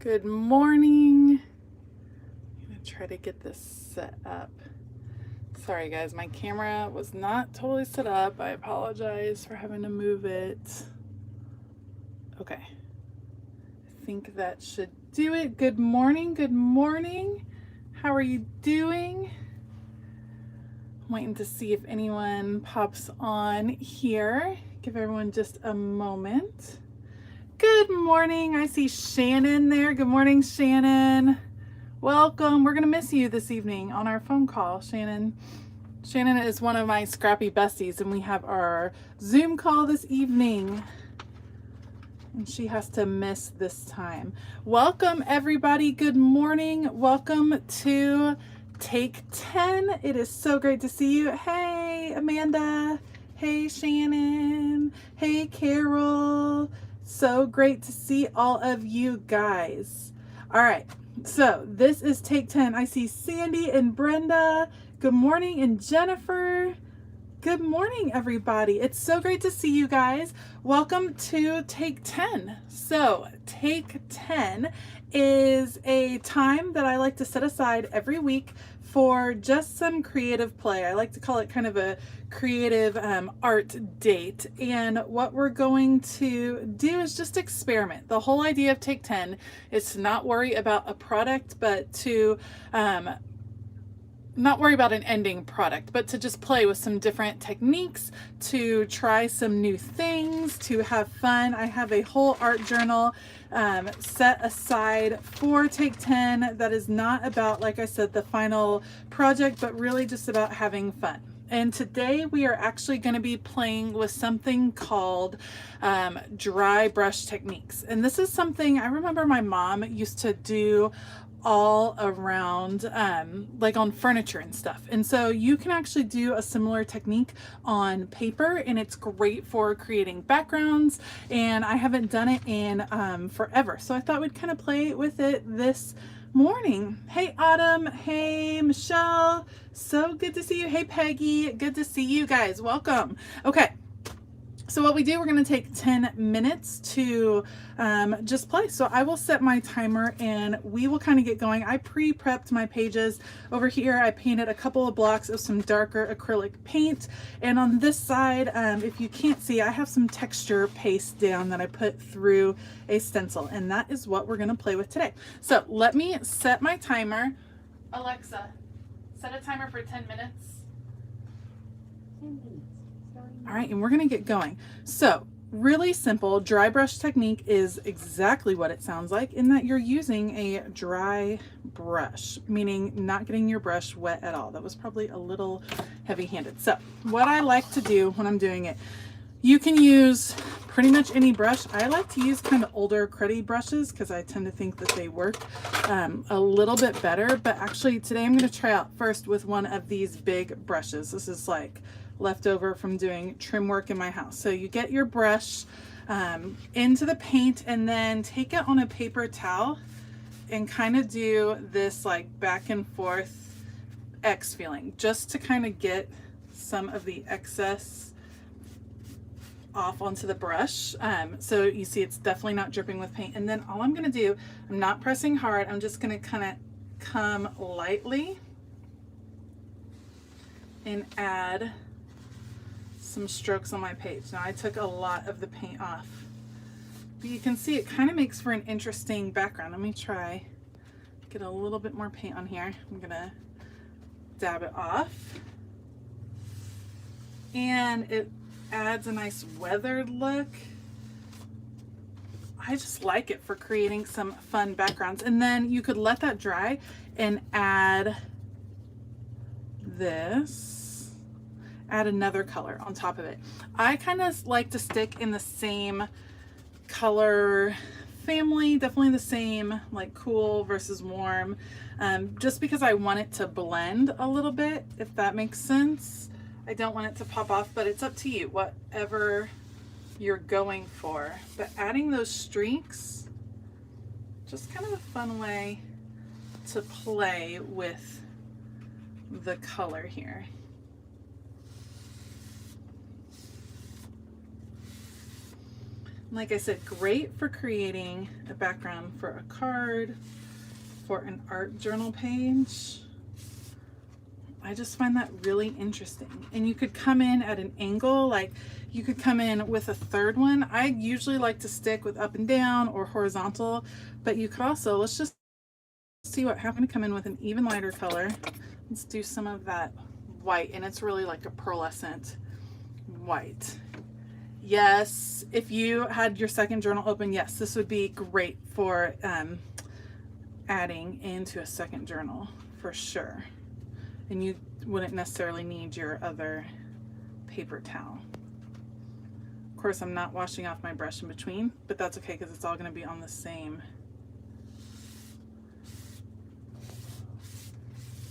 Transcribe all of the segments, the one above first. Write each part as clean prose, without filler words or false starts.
Good morning. I'm gonna try to get this set up. Sorry guys, my camera was not totally set up. I apologize for having to move it. Okay, I think that should do it. Good morning, good morning. How are you doing? I'm waiting to see if anyone pops on here. Give everyone just a moment. Good morning. I see Shannon there. Good morning, Shannon. Welcome. We're going to miss you this evening on our phone call, Shannon. Shannon is one of my scrappy besties, and we have our Zoom call this evening. And she has to miss this time. Welcome, everybody. Good morning. Welcome to Take 10. It is so great to see you. Hey, Amanda. Hey, Shannon. Hey, Carol. So great to see all of you guys. All right, so this is Take 10. I see Sandy and Brenda. Good morning, and Jennifer. Good morning, everybody. It's so great to see you guys. Welcome to Take 10. So Take 10 is a time that I like to set aside every week for just some creative play. I like to call it kind of a creative art date. And what we're going to do is just experiment. The whole idea of Take 10 is to not worry about a product, but to not worry about an ending product, but to just play with some different techniques, to try some new things, to have fun. I have a whole art journal set aside for Take 10 that is not about, like I said, the final project, but really just about having fun. And today we are actually going to be playing with something called dry brush techniques. And this is something I remember my mom used to do all around like on furniture and stuff. And so you can actually do a similar technique on paper, and it's great for creating backgrounds, and I haven't done it in forever, so I thought we'd kind of play with it this morning. Hey Autumn, hey Michelle, so good to see you. Hey Peggy, good to see you guys. Welcome. Okay, so what we do, we're going to take 10 minutes to just play. So I will set my timer and we will kind of get going. I pre-prepped my pages. Over here I painted a couple of blocks of some darker acrylic paint, and on this side, if you can't see, I have some texture paste down that I put through a stencil, and that is what we're going to play with today. So let me set my timer. Alexa, set a timer for 10 minutes. 10 minutes. All right, and we're gonna get going. So really simple, dry brush technique is exactly what it sounds like, in that you're using a dry brush, meaning not getting your brush wet at all. That was probably a little heavy-handed. So what I like to do when I'm doing it, you can use pretty much any brush. I like to use kind of older cruddy brushes because I tend to think that they work a little bit better, but actually today I'm gonna try out first with one of these big brushes. This is like leftover from doing trim work in my house. So you get your brush into the paint, and then take it on a paper towel and kind of do this like back and forth X feeling, just to kind of get some of the excess off onto the brush. So you see it's definitely not dripping with paint. And then all I'm going to do, I'm not pressing hard, I'm just going to kind of come lightly and add some strokes on my page. Now I took a lot of the paint off, but you can see it kind of makes for an interesting background. Let me try, get a little bit more paint on here. I'm gonna dab it off, and it adds a nice weathered look. I just like it for creating some fun backgrounds. And then you could let that dry and add this, add another color on top of it. I kind of like to stick in the same color family, definitely the same, like cool versus warm, just because I want it to blend a little bit, if that makes sense. I don't want it to pop off, but it's up to you, whatever you're going for. But adding those streaks, just kind of a fun way to play with the color here. Like I said, great for creating a background for a card, for an art journal page. I just find that really interesting. And you could come in at an angle, like you could come in with a third one. I usually like to stick with up and down or horizontal, but you could also, let's just see what happened to come in with an even lighter color. Let's do some of that white, and it's really like a pearlescent white. Yes, if you had your second journal open, yes, this would be great for adding into a second journal for sure. And you wouldn't necessarily need your other paper towel. Of course, I'm not washing off my brush in between, but that's okay because it's all going to be on the same.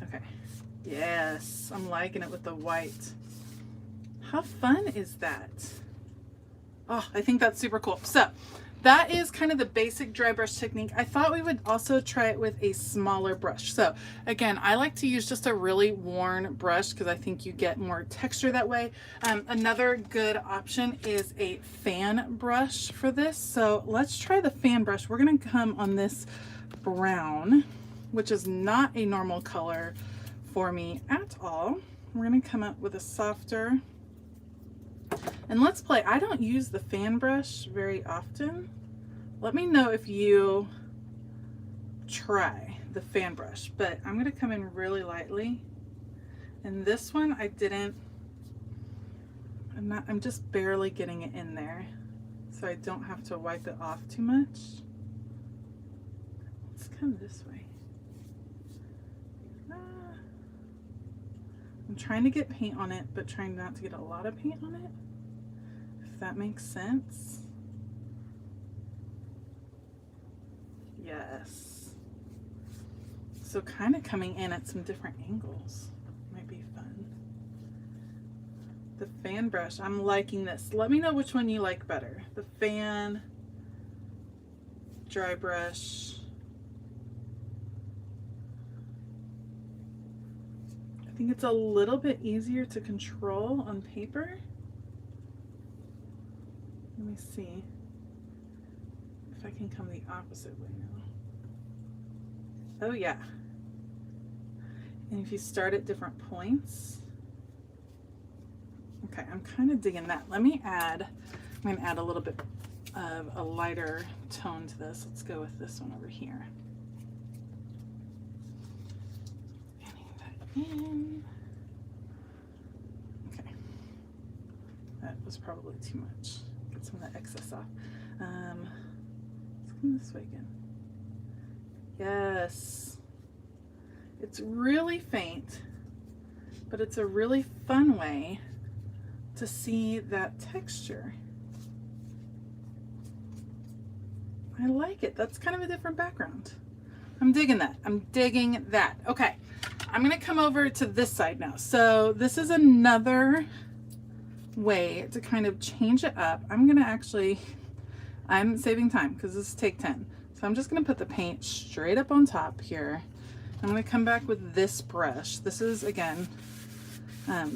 Okay. Yes, I'm liking it with the white. How fun is that? Oh, I think that's super cool. So that is kind of the basic dry brush technique. I thought we would also try it with a smaller brush. So again, I like to use just a really worn brush because I think you get more texture that way. Another good option is a fan brush for this. So let's try the fan brush. We're going to come on this brown, which is not a normal color for me at all. We're going to come up with a softer. And let's play. I don't use the fan brush very often. Let me know if you try the fan brush, but I'm going to come in really lightly. And this one I'm just barely getting it in there, so I don't have to wipe it off too much. Let's come this way. I'm trying to get paint on it, but trying not to get a lot of paint on it, if that makes sense. Yes. So kind of coming in at some different angles might be fun. The fan brush, I'm liking this. Let me know which one you like better. The fan, dry brush. I think it's a little bit easier to control on paper. Let me see if I can come the opposite way now. Oh yeah. And if you start at different points. Okay, I'm kind of digging that. I'm going to add a little bit of a lighter tone to this. Let's go with this one over here. In. Okay, that was probably too much. Get some of that excess off. Let's come this way again. Yes, it's really faint, but it's a really fun way to see that texture. I like it. That's kind of a different background. I'm digging that. I'm digging that. Okay. I'm going to come over to this side now. So this is another way to kind of change it up. I'm saving time because this is take 10. So I'm just going to put the paint straight up on top here. I'm going to come back with this brush. This is, again,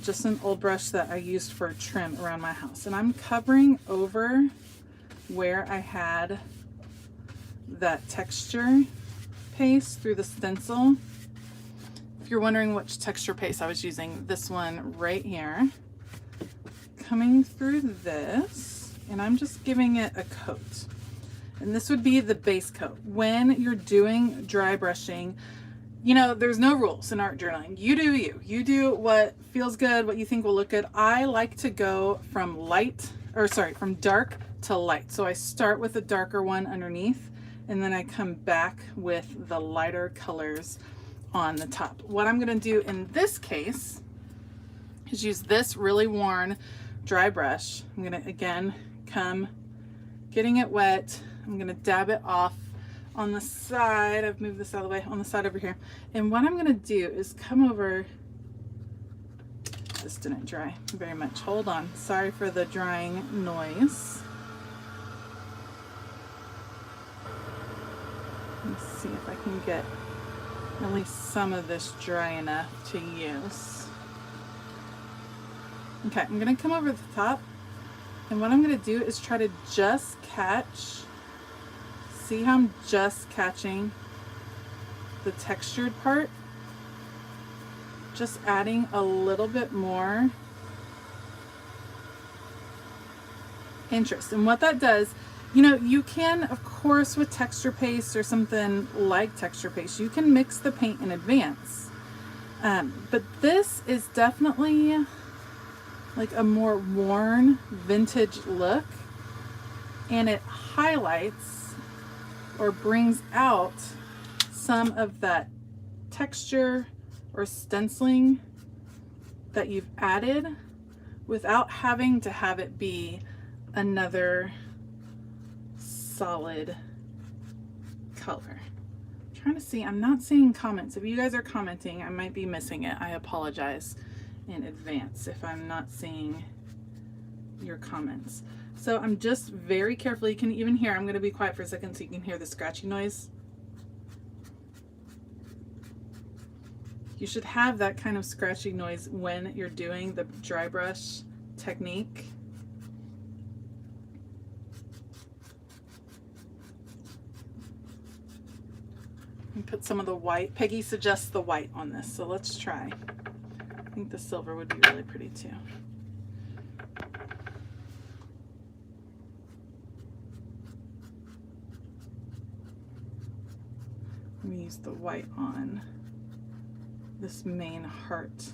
just an old brush that I used for trim around my house. And I'm covering over where I had that texture paste through the stencil. If you're wondering which texture paste I was using, this one right here, coming through this, and I'm just giving it a coat. And this would be the base coat. When you're doing dry brushing, you know, there's no rules in art journaling. You do you. You do what feels good, what you think will look good. I like to go from dark to light. So I start with a darker one underneath, and then I come back with the lighter colors on the top. What I'm going to do in this case is use this really worn dry brush. I'm going to again come getting it wet. I'm going to dab it off on the side. I've moved this out of the way, on the side over here. And what I'm going to do is come over. This didn't dry very much. Hold on. Sorry for the drying noise. Let's see if I can get at least some of this dry enough to use. Okay, I'm going to come over the top And what I'm going to do is try to just catch, see how I'm just catching the textured part, just adding a little bit more interest. And what that does, you know, you can, of course, with texture paste or something like texture paste, you can mix the paint in advance. But this is definitely like a more worn vintage look, and it highlights or brings out some of that texture or stenciling that you've added without having to have it be another solid color. I'm trying to see, I'm not seeing comments. If you guys are commenting, I might be missing it. I apologize in advance if I'm not seeing your comments. So I'm just very carefully, you can even hear, I'm going to be quiet for a second so you can hear the scratching noise. You should have that kind of scratching noise when you're doing the dry brush technique. And put some of the white. Peggy suggests the white on this, so let's try. I think the silver would be really pretty too. Let me use the white on this main heart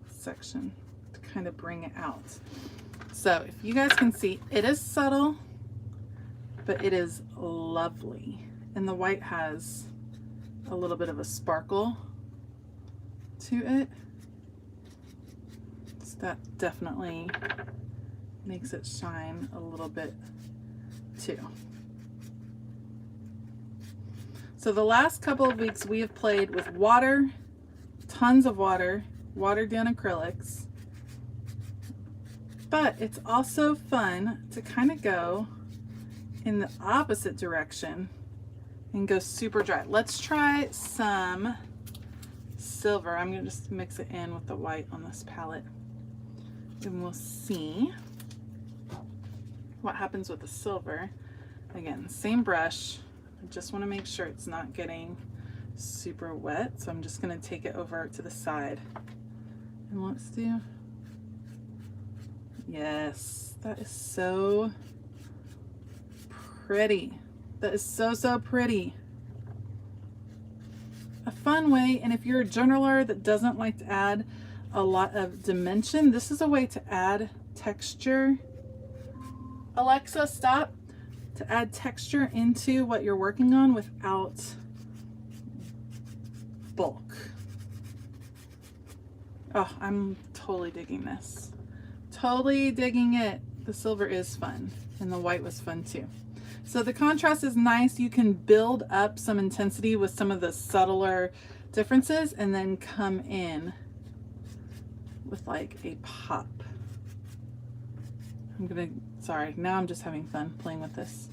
section to kind of bring it out. So if you guys can see, it is subtle, but it is lovely. And the white has a little bit of a sparkle to it. So that definitely makes it shine a little bit too. So the last couple of weeks we have played with water, tons of water, watered down acrylics. But it's also fun to kind of go in the opposite direction and go super dry. Let's try some silver. I'm gonna just mix it in with the white on this palette and we'll see what happens with the silver. Again, same brush. I just want to make sure it's not getting super wet, so I'm just going to take it over to the side. And let's do, yes, that is so pretty. That is so pretty. A fun way, and if you're a journaler that doesn't like to add a lot of dimension, this is a way to add texture. Alexa, stop. To add texture into what you're working on without bulk. Oh, I'm totally digging this. Totally digging it. The silver is fun, and the white was fun too. So the contrast is nice. You can build up some intensity with some of the subtler differences and then come in with like a pop. Sorry, now I'm just having fun playing with this.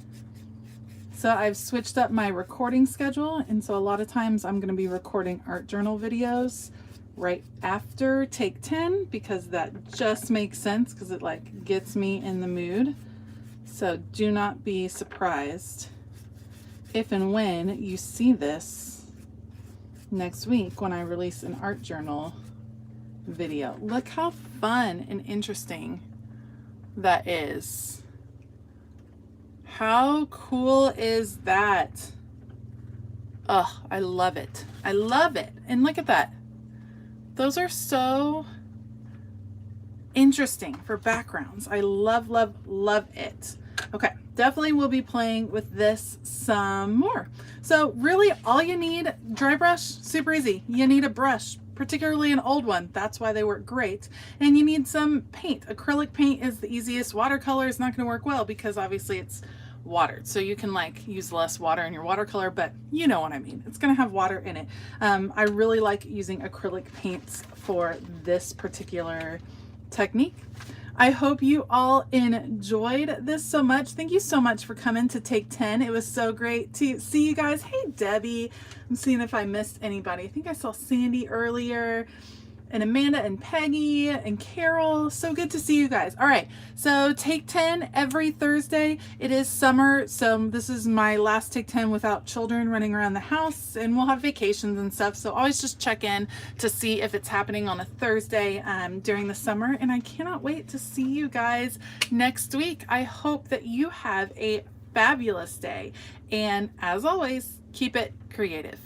So I've switched up my recording schedule, and so a lot of times I'm gonna be recording art journal videos right after take 10 because that just makes sense because it like gets me in the mood. So do not be surprised if and when you see this next week when I release an art journal video. Look how fun and interesting that is. How cool is that? Oh, I love it. I love it. And look at that. Those are so interesting for backgrounds. I love it. Okay, definitely will be playing with this some more. So really all you need, dry brush, super easy. You need a brush, particularly an old one. That's why they work great. And you need some paint. Acrylic paint is the easiest. Watercolor is not going to work well because obviously it's watered. So you can like use less water in your watercolor, but you know what I mean. It's going to have water in it. I really like using acrylic paints for this particular technique. I hope you all enjoyed this so much. Thank you so much for coming to Take 10. It was so great to see you guys. Hey, Debbie. I'm seeing if I missed anybody. I think I saw Sandy earlier. and Amanda and Peggy and Carol. So good to see you guys. All right, so Take 10 every Thursday. It is summer, so this is my last Take 10 without children running around the house, and we'll have vacations and stuff. So always just check in to see if it's happening on a Thursday during the summer. And I cannot wait to see you guys next week. I hope that you have a fabulous day. And as always, keep it creative.